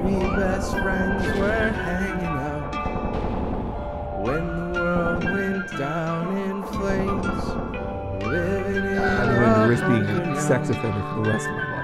Three best friends were hanging out when the world went down in flames. Living in I'm going to risk being a sex offender for the rest of my life.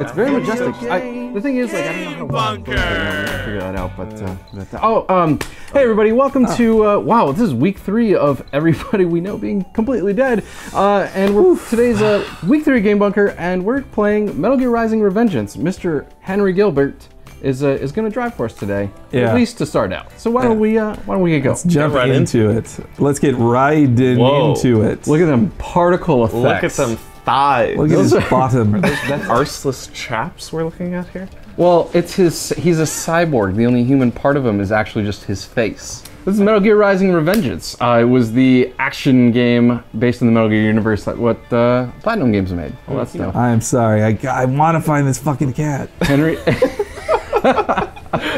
It's very majestic. The thing is, like, I don't know how to figure that out, but hey everybody, welcome to, wow, this is week 3 of everybody we know being completely dead. And today's week 3 Game Bunker, and we're playing Metal Gear Rising: Revengeance. Mr. Henry Gilbert is going to drive for us today, at least to start out. So why don't we get going? Let's jump right into it. Let's get right into it. Look at them particle effects. Look at them thighs. Look at his bottom. That's arseless chaps we're looking at here? Well, it's he's a cyborg. The only human part of him is actually just his face. This is Metal Gear Rising: Revengeance. It was the action game based in the Metal Gear universe that what Platinum Games made. Well, that's no. I'm sorry. I want to find this fucking cat. Henry.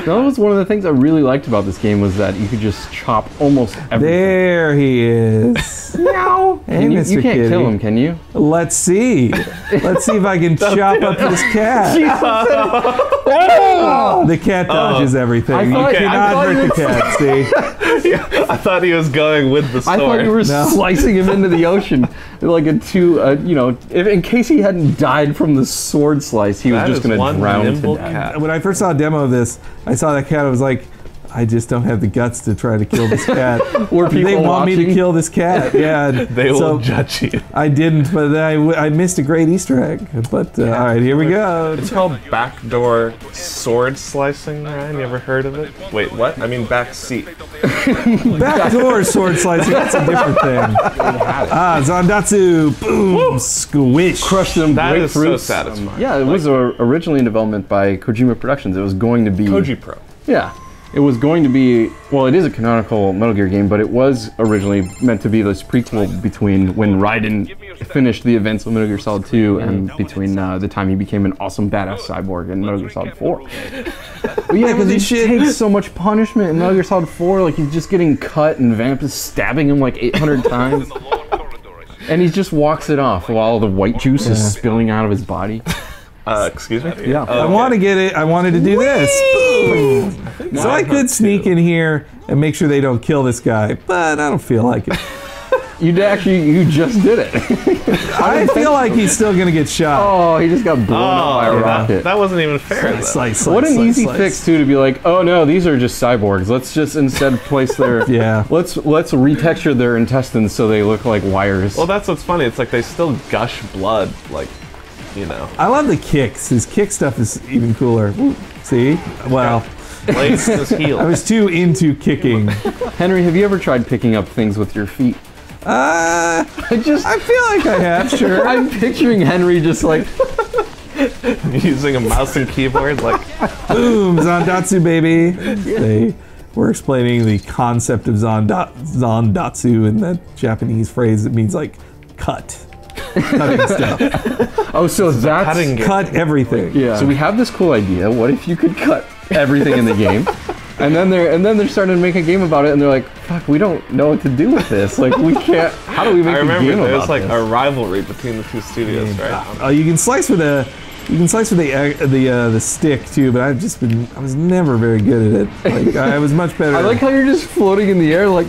That was one of the things I really liked about this game, was that you could just chop almost everything. There he is. Meow. Hey, Mr. You can't Kitty. kill him, can you? Let's see. Let's see if I can chop up this cat. The cat dodges everything. You cannot hurt the cat, see? Yeah, I thought he was going with the sword. I thought you were slicing him into the ocean, like in case he hadn't died from the sword slice, he was just going to drown to death. When I first saw a demo of this, I saw that cat, I was like, I just don't have the guts to try to kill this cat. Were people they want watching? me to kill this cat. Yeah. They will judge you. I didn't, but I missed a great Easter egg. But all right, here we go. It's called backdoor sword slicing, Ryan. You ever heard of it? Wait, what? I mean back seat. Backdoor sword slicing, that's a different thing. Zandatsu, boom, squish. Crush them. That is so grapefruits. satisfying. Yeah, it was originally in development by Kojima Productions. It was going to be... Koji Pro. Yeah. It was going to be, well, it is a canonical Metal Gear game, but it was originally meant to be this prequel between when Raiden finished the events of Metal Gear Solid 2 and between the time he became an awesome badass cyborg in Metal Gear Solid 4. But yeah, because he takes so much punishment in Metal Gear Solid 4, like he's just getting cut and Vamp is stabbing him like 800 times. And he just walks it off while all the white juice is spilling out of his body. Excuse me? Yeah. I want to get it. I wanted to do this. Boom. So I could sneak in here and make sure they don't kill this guy, but I don't feel like it. You just did it. I feel like he's still going to get shot. Oh, he just got blown up by a rocket. That wasn't even fair. What an easy fix too, to be like, oh no, these are just cyborgs. Let's just instead place their let's retexture their intestines so they look like wires. Well, that's what's funny. It's like they still gush blood, like, you know. I love the kicks. His kick stuff is even cooler. See? Well, Lace his heel. I was too into kicking. Henry, have you ever tried picking up things with your feet? I feel like I have, sure. I'm picturing Henry just like using a mouse and keyboard, like boom, Zandatsu, baby. They were explaining the concept of Zandatsu in that Japanese phrase that means like cut. Cutting stuff. Oh, so that's cut everything. Yeah. So we have this cool idea. What if you could cut everything in the game? And then they're starting to make a game about it, and they're like, "Fuck, we don't know what to do with this. Like, we can't. How do we make a game about this?" I remember there was like a rivalry between the two studios, right? You can slice with the stick too, but I was never very good at it. Like I was much better. I like how you're just floating in the air, like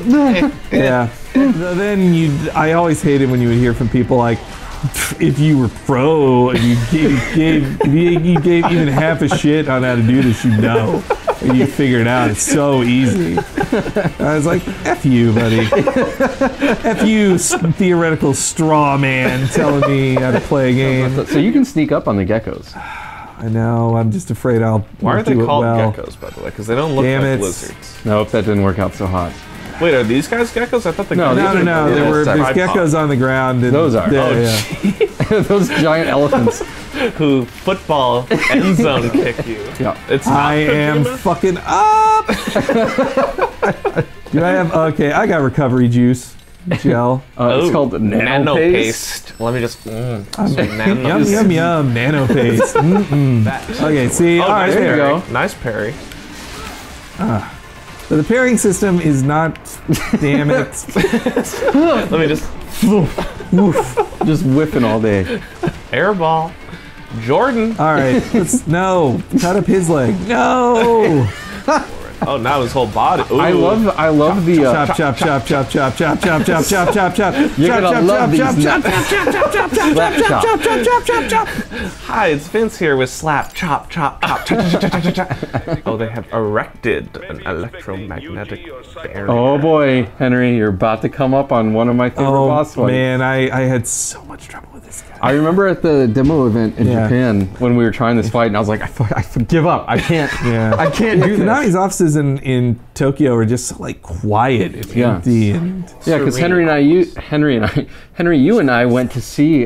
yeah. Then I always hated when you would hear from people like, if you were pro and you gave even half a shit on how to do this, you know. And you figure it out. It's so easy. I was like, F you, buddy. F you, theoretical straw man telling me how to play a game. So you can sneak up on the geckos. I know. I'm just afraid I'll Why are they do called well. geckos, by the way? Because they don't look like lizards. Nope, that didn't work out so hot. Wait, are these guys geckos? I thought No. There's geckos on the ground. And those are. Those giant elephants who football end zone kick you. Yeah. I am fucking up. Do I have? Okay, I got recovery juice. Gel. It's called nano paste. Let me just. Yum yum nano paste. Okay, see. All right, there you go. Nice parry. So the pairing system is not. Damn it. Let me just. Just whiffing all day. Airball. Jordan. All right, no, cut up his leg. No. Oh, now his whole body. Ooh. I love the Chop, chop, chop, chop, chop, chop, chop, chop, chop, chop, chop. You're gonna love these chop, chop, chop, chop, chop, chop, chop, chop, chop, chop, chop, chop. Hi, it's Vince here with Slap, Chop, Chop, Chop, Chop, Chop, Chop, Chop, Chop. Oh, they have erected an electromagnetic barrier. Oh boy, Henry, you're about to come up on one of my favorite boss fights. Man, I had so much trouble with this guy. I remember at the demo event in Yeah. Japan when we were trying this fight, and I was like, I give up. I can't. Yeah. I can't do this. Konami's offices in Tokyo are just like quiet and empty and Yeah, because Henry, you and I went to see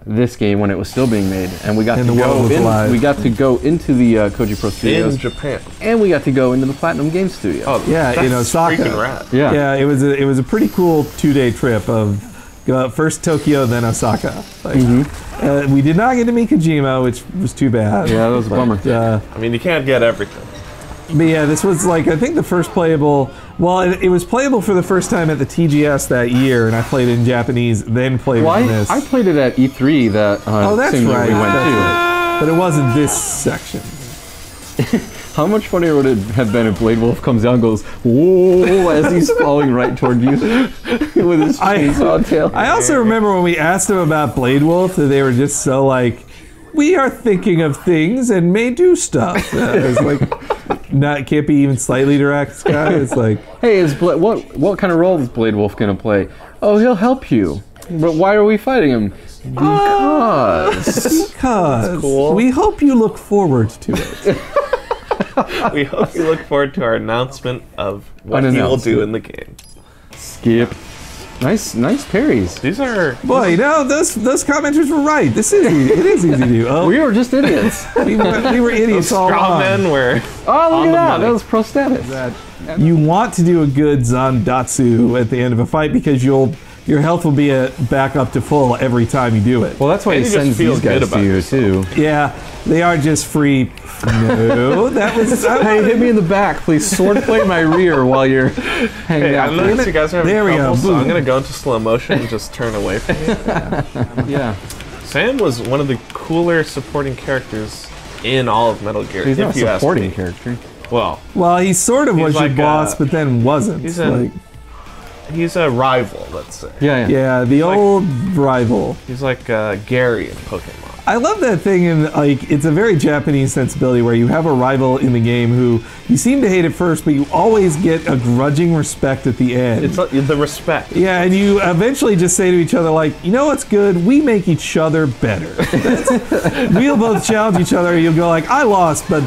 this game when it was still being made, and we got And to the world was alive. we got to go into the Koji Pro Studios In Japan. and we got to go into the Platinum Game Studio. Oh, Yeah, that's in Osaka. freaking rad. yeah. yeah, it was a pretty cool 2-day trip of first Tokyo, then Osaka. Like, we did not get to meet Kojima, which was too bad. Yeah, that was a bummer. Uh, I mean, you can't get everything. but yeah, this was like I think the first playable. Well, it was playable for the first time at the TGS that year, and I played it in Japanese, then played it in this. I played it at E3 that that's same year right. we went That's to. right. But it wasn't this section. How much funnier would it have been if Blade Wolf comes down and goes, whoa, as he's falling right toward you with his chainsaw tail? I also remember when we asked them about Blade Wolf, that they were just so like, we are thinking of things and may do stuff. It's like, can't be even slightly direct, this guy. It's like, Hey, what kind of role is Blade Wolf gonna play? Oh, he'll help you. But why are we fighting him? Because. because cool. we hope you look forward to it. We hope you look forward to our announcement of what he will do in the game. Skip. Nice parries. These are... Boy, you know, those commenters were right. It is easy to do. Oh, We were just idiots. we were idiots all Straw along. men were... Oh, look On at the that. money. That was pro status. You want to do a good Zandatsu at the end of a fight because your health will be back up to full every time you do it. Well, that's why And he you just sends feel these guys good to you, about too. Yeah, they are just free. No, that was. Hey, hit me in the back, please. Sword play my rear while you're hanging Hey, I out. noticed you guys are having There we trouble, go. so I'm Boom. gonna go into slow motion and just turn away from you. Yeah. Sam was one of the cooler supporting characters in all of Metal Gear. He's if not a you ask supporting me. character. Well, Well, he sort of was like, your boss, but then wasn't. he's Like, he's a rival, let's say. Yeah. yeah, the old rival. He's like Gary in Pokemon. I love that thing in like it's a very Japanese sensibility where you have a rival in the game who you seem to hate at first, but you always get a grudging respect at the end. It's the respect. Yeah, and you eventually just say to each other, like, you know what's good? We make each other better. We'll both challenge each other. You'll go like, I lost, but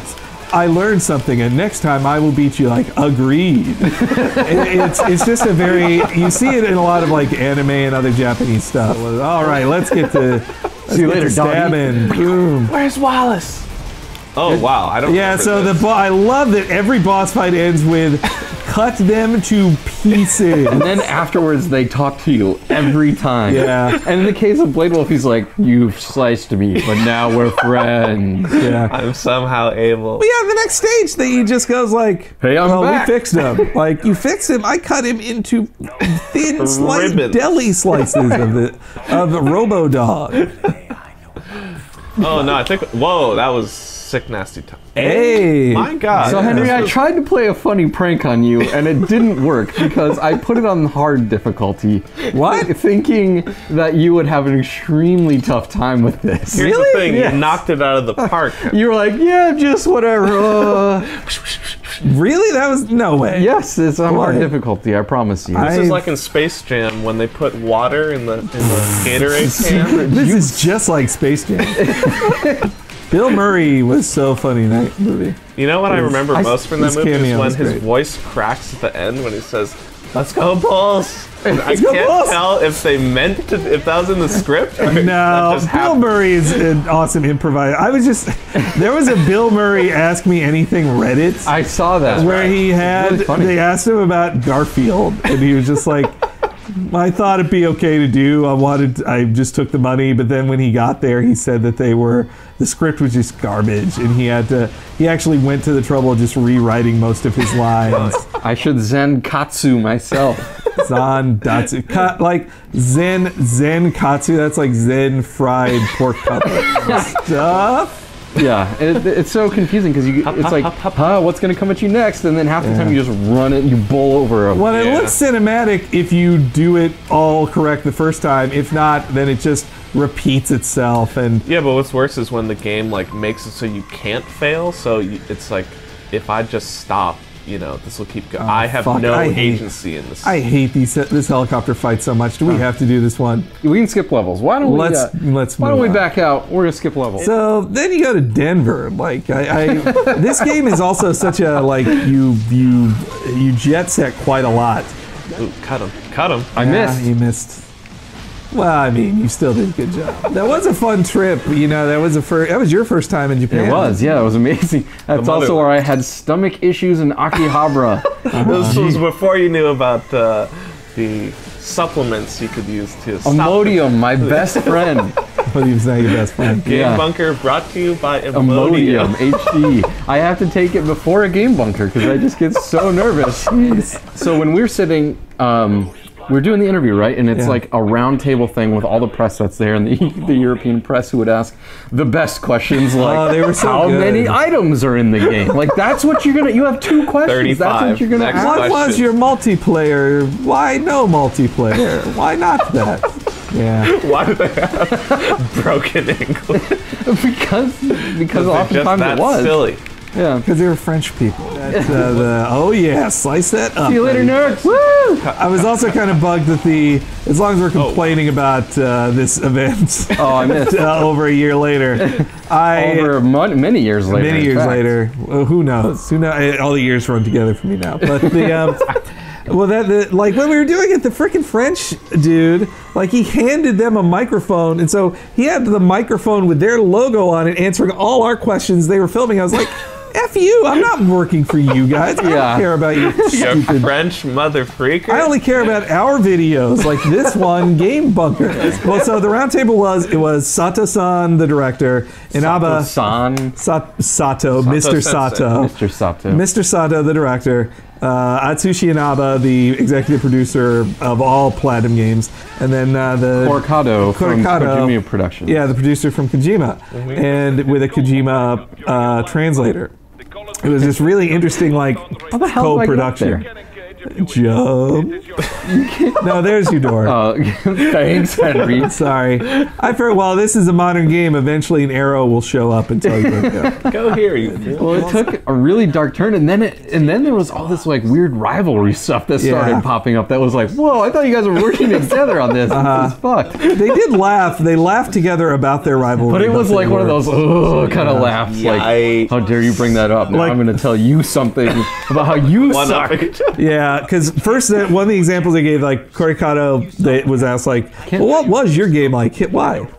I learned something, and next time I will beat you. Like, agreed. It's just a very, you see it in a lot of like anime and other Japanese stuff. All right, let's get to See you later, doggy. stabbing. Boom. Where's Wallace? Oh wow, I don't. Yeah, remember so this. I love that every boss fight ends with cut them to pieces. And then afterwards, they talk to you every time. Yeah. And in the case of Blade Wolf, he's like, "You've sliced me, but now we're friends." Yeah. I'm somehow able. But yeah, the next stage that he just goes like, Hey, I'm well, back." we fixed him. Like, you fixed him. I cut him into thin sliced Ribbons. deli slices of the Robo Dog. Oh no, I think. Whoa, that was sick, nasty time. Hey. My God. So Henry, This I was- tried to play a funny prank on you, and it didn't work because I put it on hard difficulty. What? Thinking that you would have an extremely tough time with this. Here's Really? the thing, Yes. you knocked it out of the park. You were like, "Yeah, just whatever." Really? That was no way. Yes, it's on hard Why? difficulty. I promise you. This is I've- like in Space Jam when they put water in the Gatorade can. This is just like Space Jam. Bill Murray was so funny in that movie. You know what I remember most from that his movie is cameo when was his great. voice cracks at the end when he says, "Let's go Bulls." And I go can't Bulls. tell if they meant to, if that was in the script. Or if that No, just Bill happened. Murray is an awesome improviser. There was a Bill Murray Ask Me Anything Reddit. I saw that. where he had really funny. they asked him about Garfield and he was just like I thought it'd be okay to do. I just took the money, but then when he got there he said that the script was just garbage and he actually went to the trouble of just rewriting most of his lines. I should Zen Katsu myself. Zandatsu. Like Zen katsu, that's like Zen fried pork cutlet stuff. Yeah, it's so confusing because it's like, what's going to come at you next? And then half the time you just run it and you bowl over a... Well, it looks cinematic if you do it all correct the first time. If not, then it just repeats itself. And yeah, but what's worse is when the game like makes it so you can't fail. So it's like, if I just stop, you know, this will keep going. I have no agency in this. I hate this helicopter fight so much. Do we have to do this one? We can skip levels. Why don't we? Why don't we back out? We're gonna skip levels. So then you go to Denver. Like this game is also such a like you jet set quite a lot. Ooh, cut him. I missed. You missed. Well, I mean, you still did a good job. That was a fun trip. You know, that was your first time in Japan. It was, yeah, it was amazing. That's also where I had stomach issues in Akihabara. This was before you knew about the supplements you could use to stop Imodium, my best friend. Imodium's not your best friend. GameBunker brought to you by Imodium HD. I have to take it before a GameBunker because I just get so nervous. So when we're sitting... we're doing the interview, right? And it's like a round table thing with all the press that's there, and the European press who would ask the best questions, like they were so how good. many items are in the game? Like that's what you have 2 questions. 35. That's what you're gonna Next ask. What was your multiplayer? Why no multiplayer? Why not that? Yeah. Why do they have broken English? because oftentimes it was silly. Yeah, because they were French people. Oh yeah, slice that up. See you later, nerds. Woo! I was also kind of bugged that as long as we're complaining about this event. Oh, I missed. Over a year later. Many years later. Many years later. Well, who knows? All the years run together for me now. But well, like when we were doing it, the freaking French dude, like he handed them a microphone, and so he had the microphone with their logo on it, answering all our questions they were filming. I was like, F you, I'm not working for you guys. I don't care about your stupid French mother freaker. I only care about our videos, like this one, GameBunker. Well, so the round table was Sato-san, the director, Inaba Sato, Mr. Sato, Mr. Sato, the director, Atsushi Inaba, the executive producer of all Platinum games, and then the Korikado from Kojima Production. Yeah, the producer from Kojima, and with a Kojima translator. It was this really interesting, like, co-production. Jump. No, there's your door. Thanks, Henry. Sorry. I figured, well, this is a modern game. Eventually, an arrow will show up and tell you where to go. Go here, you fool. Well, it took a really dark turn, and then there was all this like weird rivalry stuff that started popping up. That was like, whoa! I thought you guys were working together on this. This is fucked. They did laugh. They laughed together about their rivalry, but it was like one of those kind of laughs. Like, how dare you bring that up? Now I'm going to tell you something about how you suck. Yeah. Because first, one of the examples they gave, like Korikado, they was asked like, well, what was your game like? Hit Y.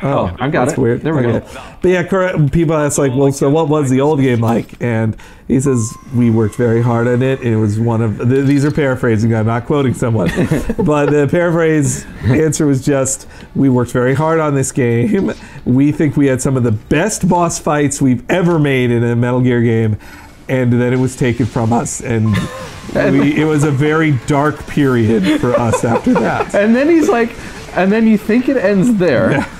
Oh, I got it. Weird. There we go. But yeah, people ask like, well, so what was the old game like? And he says, we worked very hard on it. It was one of, these are paraphrasing, I'm not quoting someone. But the paraphrase answer was just, we worked very hard on this game. We think we had some of the best boss fights we've ever made in a Metal Gear game. And then it was taken from us, and it was a very dark period for us after that. And then he's like, and then you think it ends there. Yeah.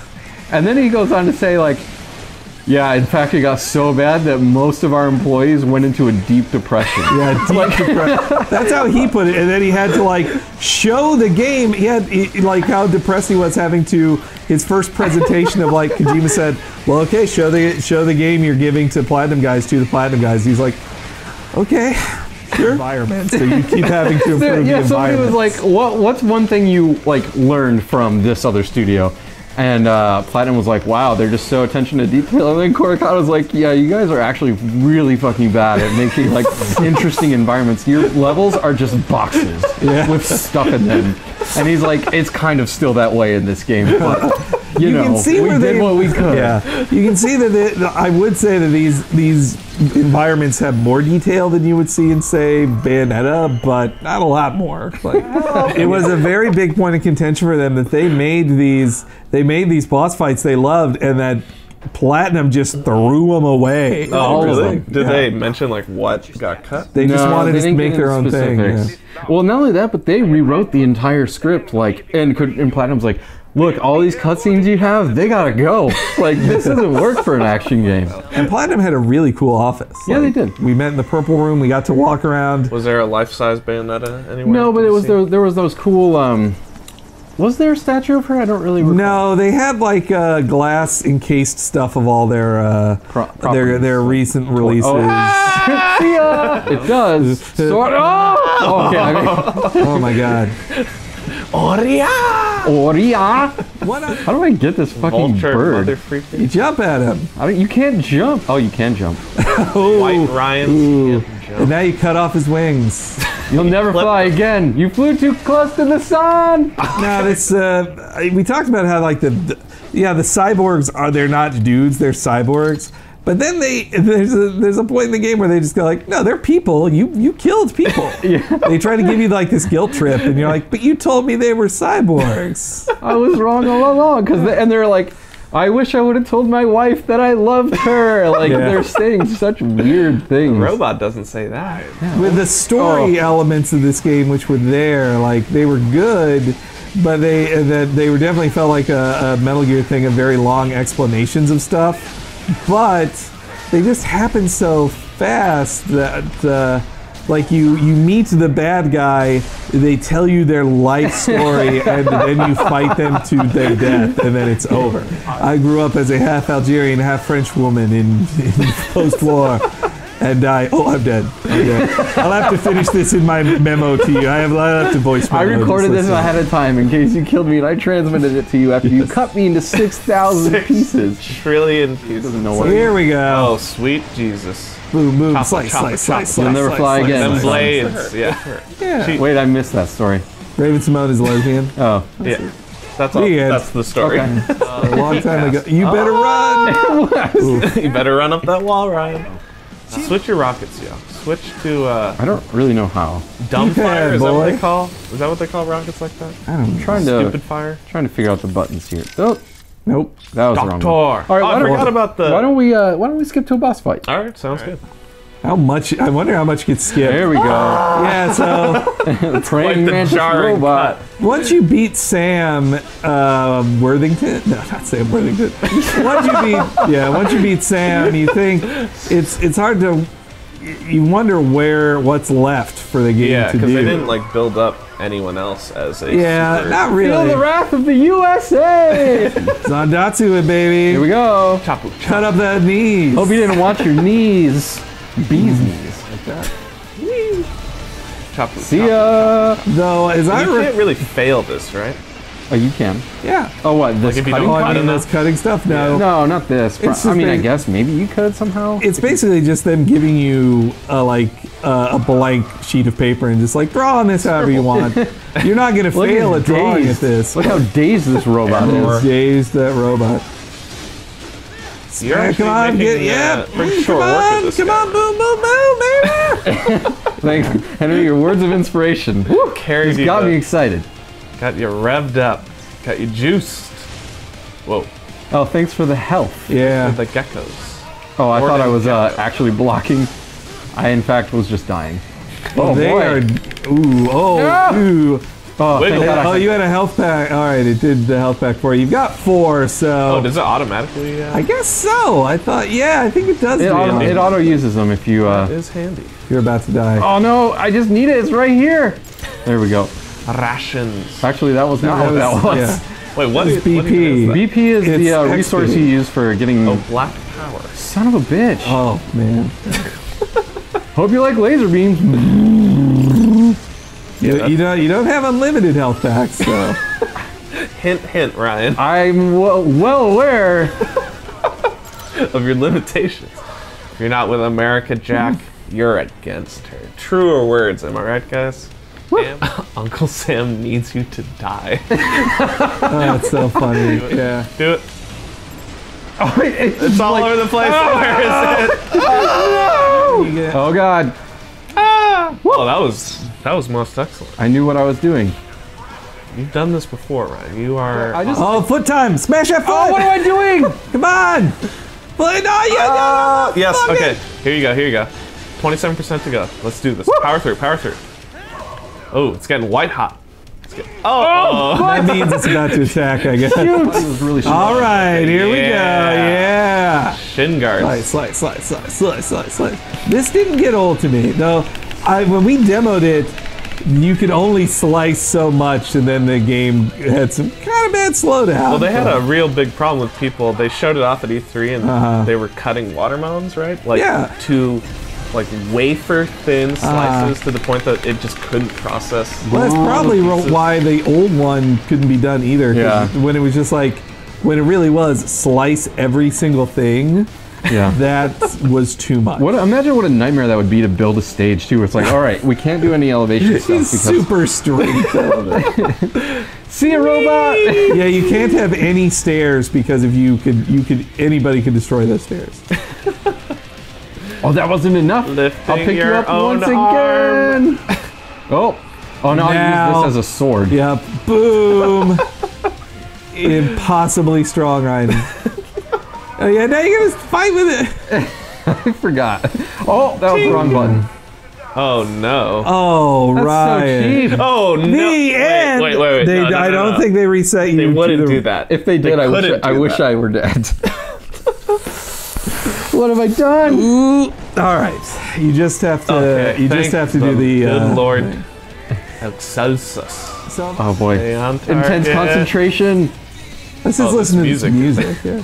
And then he goes on to say like, yeah, in fact, it got so bad that most of our employees went into a deep depression. Yeah, deep depression. That's how he put it. And then he had to like show the game. He had like how depressed he was having to his first presentation of like Kojima said, well, okay, show the game you're giving to Platinum guys to the Platinum guys. He's like, okay. Your environment, so you keep having to improve the environment. Somebody was like, what's one thing you like learned from this other studio? And Platinum was like, wow, they're just so attention to detail. And then Korikado was like, yeah, you guys are actually really fucking bad at making like interesting environments. Your levels are just boxes with stuff in them. And he's like, it's kind of still that way in this game. But, you know, can see we did what we could. Yeah, you can see that I would say that these environments have more detail than you would see in, say, Bayonetta, but not a lot more. Like, it was a very big point of contention for them that they made these boss fights they loved, and that Platinum just threw them away. Oh, All of really? them. Did they mention like what got cut? They just wanted they to didn't make get their into own thing. Yeah. specifics. Well, not only that, but they rewrote the entire script. Like, and Platinum's like, look, all these cutscenes you have, they gotta go. Like, this doesn't work for an action game. And Platinum had a really cool office. Yeah, Like, they did. We met in the purple room. We got to walk around. Was there a life-size Bayonetta anywhere? No, but Did it you was see? there was those cool. Was there a statue of her? I don't really recall. No, they had like glass encased stuff of all their their recent releases. Oh. See ya! It does. Sort oh! Okay. I mean, Oh my god. Oria! What a, How do I get this fucking Vulture, bird? mother freaking. you jump at him. You can't jump. Oh, you can jump. White Ryan's Ooh. can't jump. And now you cut off his wings. You'll never fly again. You flew too close to the sun. Now this we talked about how like the cyborgs they're not dudes, they're cyborgs. But then there's a point in the game where they just go like, no, they're people. You killed people. Yeah. They try to give you like this guilt trip, and you're like, but you told me they were cyborgs. I was wrong all along. And they're like, I wish I would have told my wife that I loved her. Like, Yeah. they're saying such weird things. Robot doesn't say that. With the story elements of this game, which were there, like they were good, but they were definitely felt like a Metal Gear thing of very long explanations of stuff. But they just happen so fast that like you meet the bad guy, they tell you their life story, and then you fight them to their death, and then it's over. I grew up as a half Algerian, half French woman in post-war. And I'm dead. I'll have to finish this in my memo to you. I'll have to voice memo. I recorded this listen. ahead of time in case you killed me, and I transmitted it to you after you cut me into 6,000 pieces. Trillion pieces. Here we go. Oh, sweet Jesus. Boom, boom, Chop, slice, chop, slice, chop. slice, You'll slice, never slice, fly slice, again. Them slice. blades. Yeah. Yeah. Wait, I missed that story. Raven Simone is lesbian. Oh. Yeah. That's all. The end. That's the story. Okay. A long time ago. You better run. You better run up that wall, Ryan. Switch your rockets, yo. Switch to I don't really know how. dumb fire. Is that what boy. they call? Is that what they call rockets like that? I don't know. Trying Stupid fire. to figure out the buttons here. Oh, Nope. that was the wrong. Doctor. One. All right, I forgot about the. Why don't we skip to a boss fight? All right, sounds good. How much? I wonder how much gets skipped. There we go. Yeah. So The praying Like the mantis jarring robot. cut. once you beat Sam Worthington, no, not Sam Worthington. Once you beat Sam, you think it's hard to. You wonder what's left for the game Yeah, to because do. they didn't like build up anyone else as a. Yeah, super- not Feel really. the wrath of the USA. Zandatsu it, baby. Here we go. Chapu, Cut up the knees. Hope you didn't watch your knees. Bees knees. chapu, See chapu. ya. Though, as I You can't really fail this, right? Oh, you can. yeah. Oh, what? This if you cutting? Oh, don't I cut mean, enough. those cutting stuff? No. No, not this. It's just I mean, I basi- guess maybe you could somehow. It's basically just them giving you a blank sheet of paper and just like draw on this however you want. You're not gonna Look fail at drawing dazed. at this. Look how dazed this robot is. Dazed that robot. You're Yeah, actually come on, making get the, yeah. pretty Come short work of on, this come guy. on, boom, boom, boom, baby. Thanks, Henry. Your words of inspiration. Woo, Carries He's you got the- me excited. Got you revved up. Got you juiced. Whoa. Oh, thanks for the health. Yeah. The geckos. Oh, I thought I Warning was gecko. actually blocking. I, in fact, was just dying. Oh, They boy. are. Ooh, Ah! ooh. Oh, Wiggle. thank God Oh, I- you had a health pack. All right, it did the health pack for you. You've got 4, so. Oh, does it automatically? I guess so. I thought, yeah, I think it does. it do auto, that. it auto uses them if you. It is handy. You're about to die. Oh no! I just need it. It's right here. There we go. Rations. Actually, that was not what that was. Yeah. Wait, what It's is what BP. even is that? BP is It's the XP. resource you use for getting. Oh, black power. Son of a bitch. Oh man. Hope you like laser beams. You don't have unlimited health packs, so. Hint, hint, Ryan, I'm well aware. of your limitations. If you're not with America, Jack, you're against her. Truer words, am I right, guys? Sam, Uncle Sam needs you to die. Oh, it's so funny. Yeah. Do it. Oh, It's all over the place. Where is it? You get- Oh God! Oh, that was most excellent. I knew what I was doing. You've done this before, Ryan. You are. Oh, foot time! Smash that foot! Oh, what am I doing? Come on! Foot! No, yeah, Yes. Fuck Okay. it. Here you go. Here you go. 27% to go. Let's do this. Woo. Power through. Power through. Oh, it's getting white hot. Oh. That means it's about to attack, I guess. It was really All right, here we go. Yeah. Shin guards. Slice. This didn't get old to me, though. When we demoed it, you could only slice so much, and then the game had some kind of bad slowdown. Well, they had a real big problem with people. They showed it off at E3, and they were cutting watermelons, right? Like to like wafer thin slices to the point that it just couldn't process. Well, that's probably why the old one couldn't be done either. Yeah. When it was just like, when it really was slice every single thing. Yeah. That was too much. Imagine what a nightmare that would be to build a stage too. Where it's like, all right, we can't do any elevation stuff because super strength. see a robot. Yeah, you can't have any stairs because if anybody could destroy those stairs. Oh, that wasn't enough. Lifting I'll pick you your up own once arm. again. Oh no! I'll use this as a sword. Yep. Boom. Impossibly strong, Ryan. Oh yeah, now you're gonna fight with it. I forgot. Oh, that was the wrong button. Oh no. Oh, That's Ryan. so cheap. Oh no. The end. Wait. They, No, I don't no. think they reset you. They to wouldn't the- do that. If they did, They I wish couldn't I were dead. What have I done? Ooh. All right. You just have to. Okay, you just have to do the. Good Lord. Excelsus. So, Oh boy. Stay on Intense target. let's concentration. just Oh, this listen to this music. music. Yeah.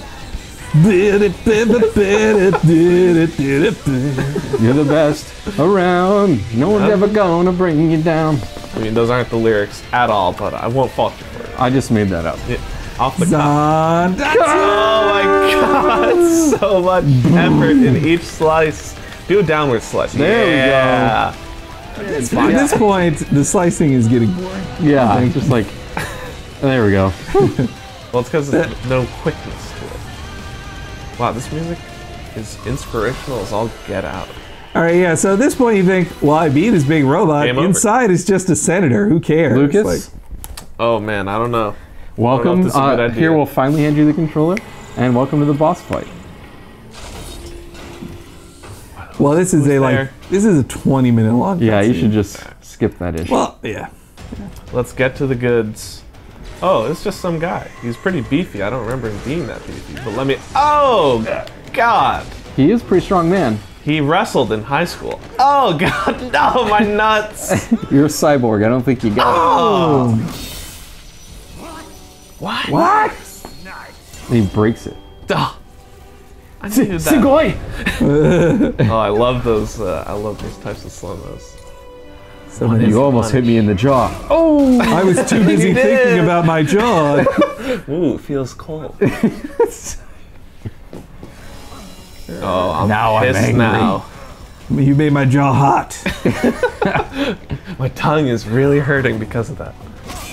You're the best around. No one's ever gonna bring you down. I mean, those aren't the lyrics at all, but I won't fault you for it. I just made that up. Yeah, off the cuff. Zon, that's Oh my god, so much effort in each slice. Do a downward slice. There we go. Yeah. At this point, the slicing is getting boring. Yeah, just like. There we go. Well, it's because there's no quickness to it. Wow, this music is inspirational as all get out. All right, yeah. So at this point, you think, well, I beat this big robot. Game over. Inside is just a senator. Who cares? Lucas, Like, Oh man, I don't know. welcome. this is a good idea. Here, we'll finally hand you the controller, and welcome to the boss fight. well, this is there? this is a 20-minute long. Yeah, you cutscene. should just skip that issue. Well, yeah. Let's get to the goods. Oh, it's just some guy. He's pretty beefy. I don't remember him being that beefy. But let me. Oh, God. He is a pretty strong man. He wrestled in high school. Oh, God. No, my nuts. You're a cyborg. I don't think you got Oh. What? it. He breaks it. Duh. I knew that. Sugoi! Oh, I love those. I love those types of slow-mos. So many- You almost hit me in the jaw. Oh! I was too busy You did. thinking about my jaw. Ooh, feels cold. Oh, I'm Now I'm pissed angry. now. You made my jaw hot. My tongue is really hurting because of that.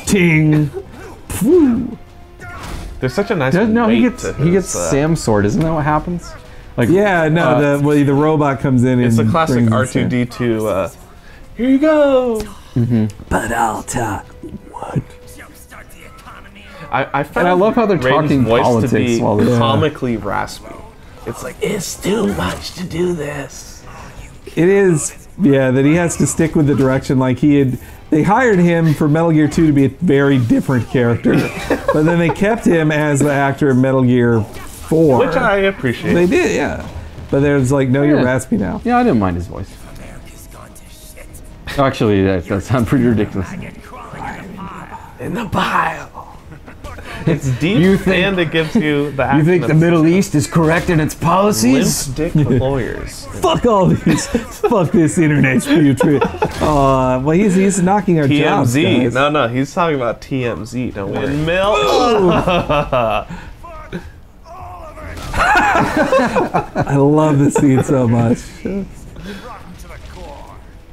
Ting. Phew. There's such a nice No, weight he gets to he gets his, Sam's sword. Isn't that what happens? Like Yeah, no, the robot comes in It's and a classic brings the- R2D2. Here you go. But I'll talk. I found And I love how they're Raiden's talking voice politics to be while they're- comically raspy. It's like it's too much to do this. It is, yeah, that he has to stick with the direction. Like they hired him for Metal Gear 2 to be a very different character, but then they kept him as the actor in Metal Gear 4. Which I appreciate. They did, yeah. But there's like, no, you're Yeah. raspy now. Yeah, I didn't mind his voice. Actually, that sounds pretty ridiculous. In the pile. It's deep You think- and it gives you the You think the Middle East is correct in its policies? limp dick lawyers. Fuck all these. Fuck this internet putrid. Well, he's knocking our jobs, TMZ. guys. No, he's talking about TMZ. Don't worry. Mill. I love this scene so much.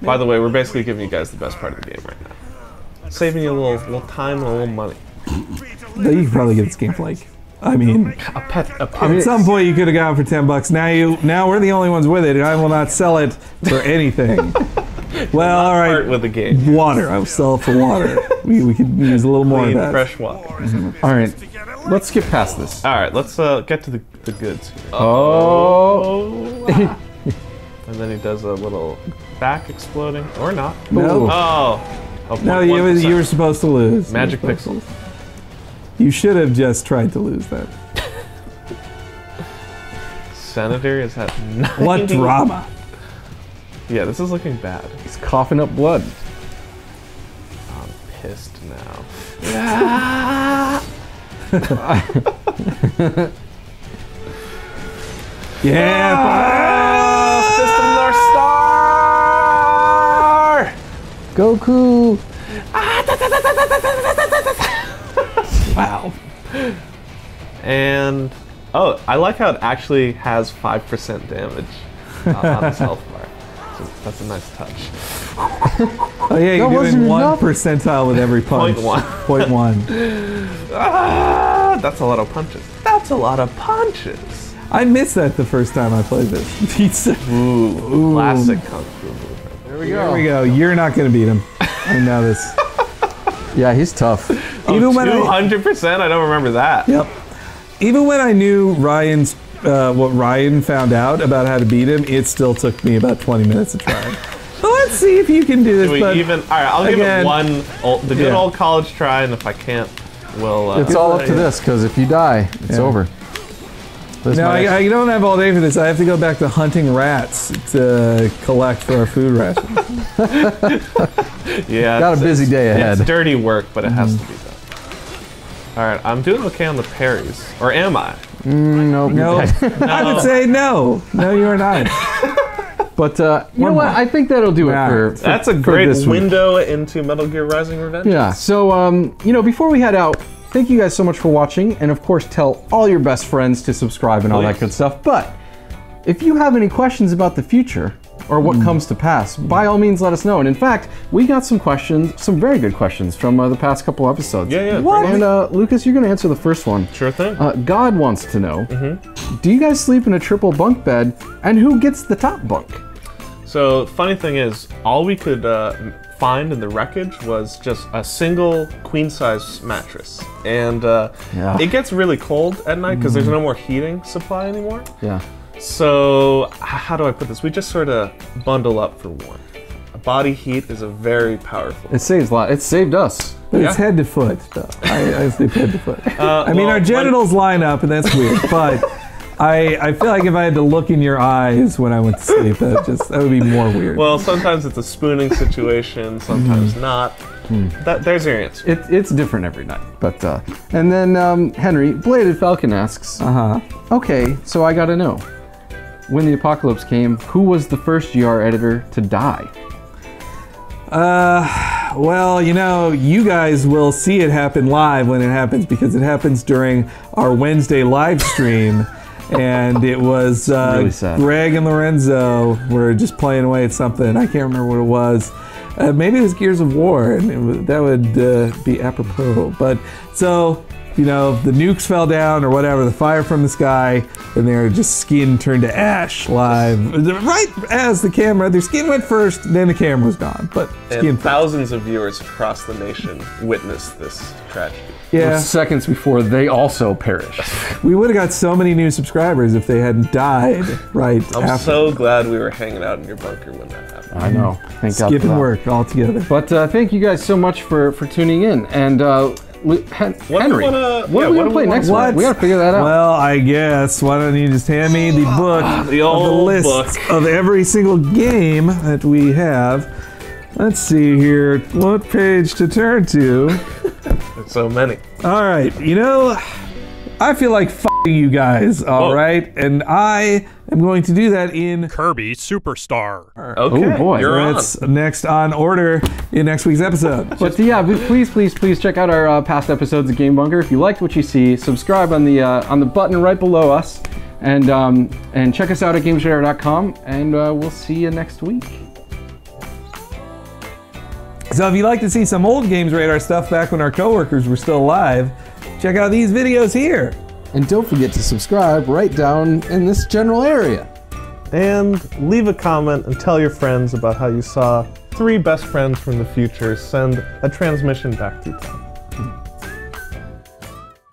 By the way, we're basically giving you guys the best part of the game right now. Saving you a little time and a little money. Though you could probably get this game for like, I mean, A pet. at some point you could have gotten for $10. Now we're the only ones with it, and I will not sell it for anything. Well, all Part right, with the game. water. I will sell it for water. We could use a little more of Clean, that. fresh water. All right, let's skip past this. All right, let's get to the goods here. Oh. And then he does a little back exploding, or not. No. Oh. No, you were supposed to lose. Magic You were supposed pixels. to. You should have just tried to lose that. Senator is at 90. What drama? Yeah, this is looking bad. He's coughing up blood. I'm pissed now. Yeah. System North Star! Goku. Wow. And oh, I like how it actually has 5% damage on its health bar. So that's a nice touch. Oh yeah, you're wasn't doing one enough. percentile with every punch. 0.1. 0.1. That's a lot of punches. That's a lot of punches. I missed that the first time I played this. Pizza. Ooh, classic kung fu movement. There we There we go. You're not gonna beat him. I know this. Yeah, he's tough. Even when 200%? I don't remember that. Yep. Even when I knew Ryan's what Ryan found out about how to beat him, it still took me about 20 minutes to try. Well, let's see if you can do this. Do we but even? All right, I'll give again, it the good old college try, and if I can't, we'll. It's all up to this, because if you die, it's Yeah. over. This No, might I don't have all day for this. I have to go back to hunting rats to collect for our food rations. Yeah, got a busy day ahead. It's dirty work, but it has to be done. All right, I'm doing okay on the parries, or am I? Nope. No, I would say no. No, you are not. But you know what? I think that'll do it for That's a for great this week. window into Metal Gear Rising: Revengeance. Yeah. So you know, before we head out, thank you guys so much for watching, and of course, tell all your best friends to subscribe and all that Please. good stuff. But if you have any questions about the future or what comes to pass, by all means, let us know. And in fact, we got some questions, some very good questions from the past couple episodes. Yeah, yeah. What? And Lucas, you're going to answer the first one. Sure thing. God wants to know, do you guys sleep in a triple bunk bed, and who gets the top bunk? So, funny thing is, all we could find in the wreckage was just a single queen-size mattress. And it gets really cold at night because there's no more heating supply anymore. Yeah. So, how do I put this? We just sort of bundle up for warmth. Body heat is a very powerful. It saves a lot. It saved us. But it's Yeah. head to foot, though. I sleep head to foot. I mean, well, our genitals line up, and that's weird. But I feel like if I had to look in your eyes when I went to sleep, that would be more weird. Well, sometimes it's a spooning situation, sometimes not. There's your answer. It's different every night. But and then Henry Bladed Falcon asks, okay, so I gotta know, when the apocalypse came, who was the first GR editor to die? Well, you know, you guys will see it happen live when it happens because it happens during our Wednesday live stream. And it was Really sad. Greg and Lorenzo were just playing away at something. I can't remember what it was. Maybe it was Gears of War, and that would be apropos. But so, you know, the nukes fell down or whatever, the fire from the sky, and their just skin turned to ash live. Right as the camera, their skin went first, then the camera was gone. But skin And first. thousands of viewers across the nation witnessed this tragedy. Yeah, Seconds before they also perished. we would have got so many new subscribers if they hadn't died right I'm after. so glad we were hanging out in your bunker when that happened. I know. Thank God for Skipping that. work altogether. But thank you guys so much for tuning in. And Henry, what are we gonna play next What? week? We gotta figure that out. Well, I guess. Why don't you just hand me the book, the of the old list book. of every single game that we have. Let's see here, what page to turn to. There's so many. All right, you know, I feel like f***ing you guys, all Whoa. right? And I am going to do that in... Kirby Superstar. Okay, Oh, boy. you're on. That's next on order in next week's episode. But yeah, please check out our past episodes of GameBunker. If you liked what you see, subscribe on the button right below us, and check us out at GamesRadar.com, and we'll see you next week. So if you'd like to see some old GamesRadar stuff back when our coworkers were still alive, check out these videos here. And don't forget to subscribe right down in this general area. And leave a comment and tell your friends about how you saw 3 best friends from the future send a transmission back through time.